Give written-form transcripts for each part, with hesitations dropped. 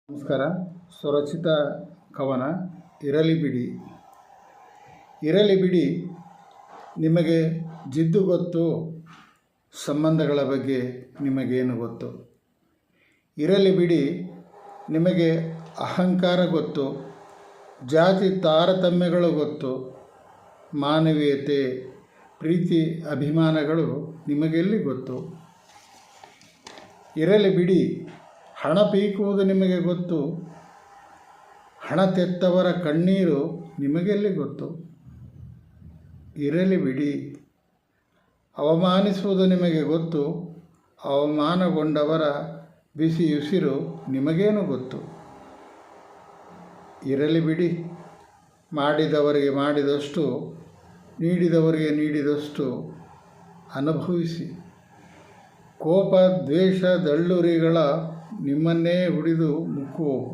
ನಮಸ್ಕಾರ. ಸ್ವರಚಿತ ಕವನ ಇರಲಿ ಬಿಡಿ. ಇರಲಿ ಬಿಡಿ, ನಿಮಗೆ ಜಿದ್ದು ಗೊತ್ತು, ಸಂಬಂಧಗಳ ಬಗ್ಗೆ ನಿಮಗೇನು ಗೊತ್ತು? ಇರಲಿ ಬಿಡಿ, ನಿಮಗೆ ಅಹಂಕಾರ ಗೊತ್ತು, ಜಾತಿ ತಾರತಮ್ಯಗಳು ಗೊತ್ತು, ಮಾನವೀಯತೆ ಪ್ರೀತಿ ಅಭಿಮಾನಗಳು ನಿಮಗೆಲ್ಲಿ ಗೊತ್ತು? ಇರಲಿ ಬಿಡಿ, ಹಣ ಪೀಕುವುದು ನಿಮಗೆ ಗೊತ್ತು, ಹಣ ತೆತ್ತವರ ಕಣ್ಣೀರು ನಿಮಗೆಲ್ಲಿ ಗೊತ್ತು? ಇರಲಿ ಬಿಡಿ, ಅವಮಾನಿಸುವುದು ನಿಮಗೆ ಗೊತ್ತು, ಅವಮಾನಗೊಂಡವರ ಬಿಸಿಯುಸಿರು ನಿಮಗೇನು ಗೊತ್ತು? ಇರಲಿ ಬಿಡಿ, ಮಾಡಿದವರಿಗೆ ಮಾಡಿದಷ್ಟು, ನೀಡಿದವರಿಗೆ ನೀಡಿದಷ್ಟು ಅನುಭವಿಸಿ. ಕೋಪ ದ್ವೇಷ ದಳ್ಳುರಿಗಳ ನಿಮ್ಮನ್ನೇ ಹುರಿದು ಮುಕ್ಕುವವು.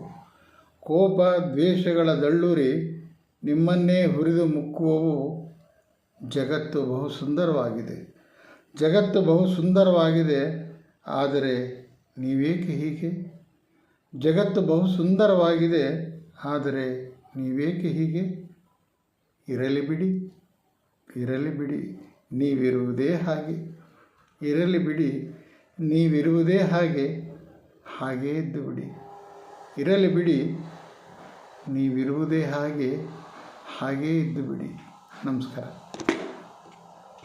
ಕೋಪ ದ್ವೇಷಗಳ ದಳ್ಳುರಿ ನಿಮ್ಮನ್ನೇ ಹುರಿದು ಮುಕ್ಕುವವು. ಜಗತ್ತು ಬಹು ಸುಂದರವಾಗಿದೆ, ಜಗತ್ತು ಬಹು ಸುಂದರವಾಗಿದೆ, ಆದರೆ ನೀವೇಕೆ ಹೀಗೆ? ಜಗತ್ತು ಬಹು ಸುಂದರವಾಗಿದೆ, ಆದರೆ ನೀವೇಕೆ ಹೀಗೆ? ಇರಲಿ ಬಿಡಿ, ಇರಲಿ ಬಿಡಿ, ನೀವಿರುವುದೇ ಹಾಗೆ. ಇರಲಿ ಬಿಡಿ, ನೀವಿರುವುದೇ ಹಾಗೆ, ಹಾಗೇ ಇದ್ದು ಬಿಡಿ. ಇರಲಿ ಬಿಡಿ, ನೀವಿರುವುದೇ ಹಾಗೆ, ಹಾಗೇ ಇದ್ದು ಬಿಡಿ. ನಮಸ್ಕಾರ.